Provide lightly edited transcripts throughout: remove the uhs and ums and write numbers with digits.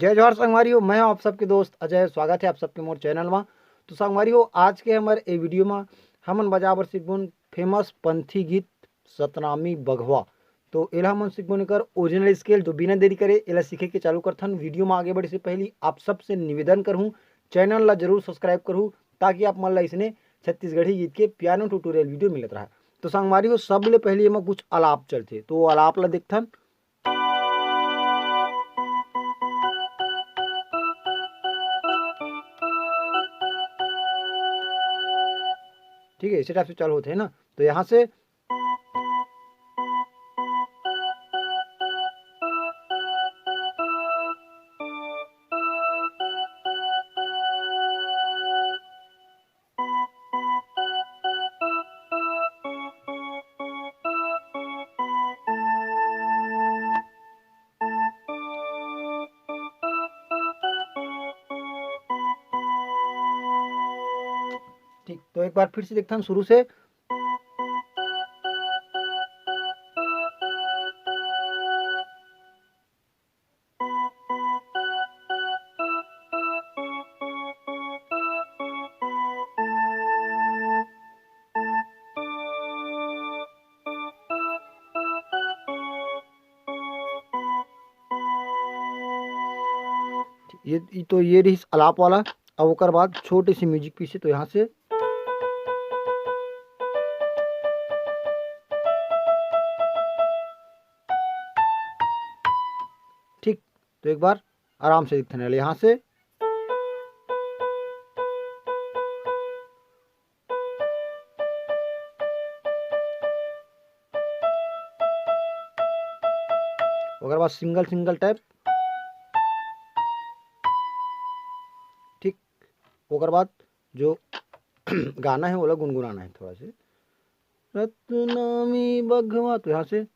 जय जोहार संगवारी हो। मैं हूं आप सबके दोस्त अजय। स्वागत है आप सबके मोर चैनल में। तो संगवारी हो, आज के हमारे ए वीडियो में हमन बजाबर सीखबुन फेमस पंथी गीत सतनामी बघवा। तो एला हमन सीखबुन कर ओरिजिनल स्केल। जो बिना देरी करे एला सीखे के चालू करथन। वीडियो में आगे बढ़े से पहले आप सबसे निवेदन करूँ, चैनल ला जरूर सब्सक्राइब करूँ ताकि आप मन ला इसने छत्तीसगढ़ी गीत के पियानो ट्यूटोरियल वीडियो मिलत रहा। तो संगवारी हो, सबले पहले एमा कुछ अलाप चलते, तो अलाप ला देखथन। ठीक है, इसी टाइप से चालू होते हैं ना। तो यहाँ से ठीक, तो एक बार फिर से देखता हूँ शुरू से। ये रही अलाप वाला। अब ओकर बाद छोटे से म्यूजिक पीछे, तो यहाँ से ठीक। तो एक बार आराम से दिखने वाले यहाँ से। ओकर बाद सिंगल सिंगल टाइप। ठीक, ओकर बाद जो गाना है वो गुनगुनाना है थोड़ा से। रत्नामी बघवा, तो यहाँ से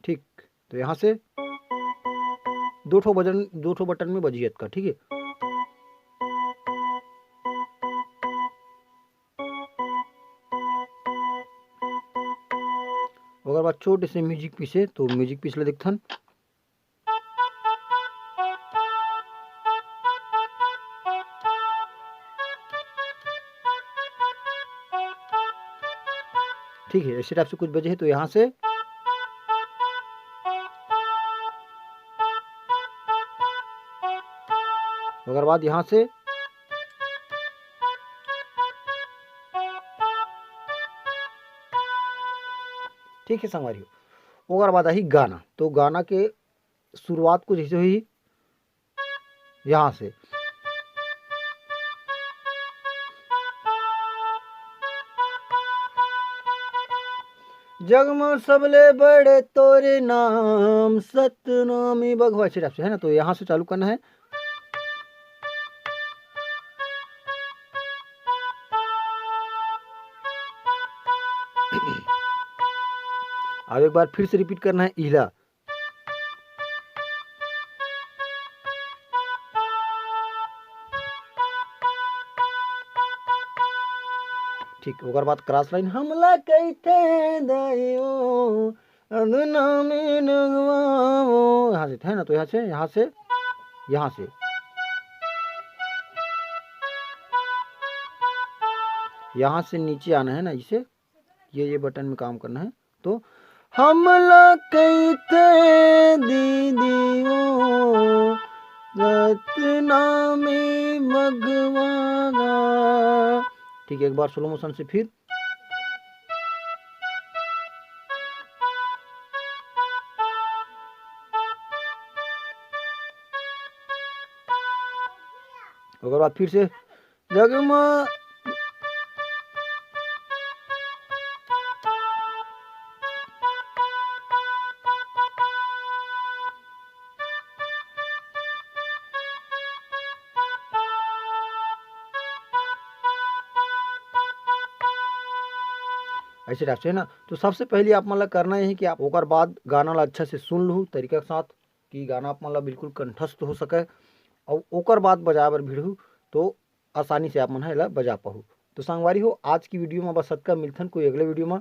ठीक। तो यहाँ से दो ठो बटन में बजियत का। ठीक है, ओकर बाद छोटे से म्यूजिक पीछे, तो म्यूजिक पीछे देखथन। ठीक है, इसी टाइप से कुछ बजे है। तो यहाँ से ओकर बाद यहाँ से ठीक है संगवारी हो। ओकर बाद आई गाना। तो गाना के शुरुआत कुछ ऐसे हुई यहाँ से। जग में सबले बड़े तोरे नाम सतनामी बघवा, इसी टाइप से है ना। तो यहाँ से चालू करना है। अब एक बार फिर से रिपीट करना है इला। ठीक, ओकर बाद क्रॉस लाइन हमला कहते दाइयो अदना में नगवाओ, यहाँ से है ना। तो यहाँ से यहाँ से नीचे आना है ना। इसे ये बटन में काम करना है। तो हमला कहते दीदियो रत्ना में भगवागा। ठीक है, एक बार स्लो मोशन से फिर। ओकर बाद फिर से जगमा। ऐसे टाइप से है ना। तो सबसे पहले आप मतलब करना है कि आप ओकर बाद गाना ला अच्छा से सुन लूँ तरीका के साथ, कि गाना आप मतलब बिल्कुल कंठस्थ हो सके। और ओकर बाद बजा बर भिड़हू तो आसानी से आप मन एला बजा पाहू। तो संगवारी हो, आज की वीडियो में बस अतका। मिलथन कोई अगले वीडियो में।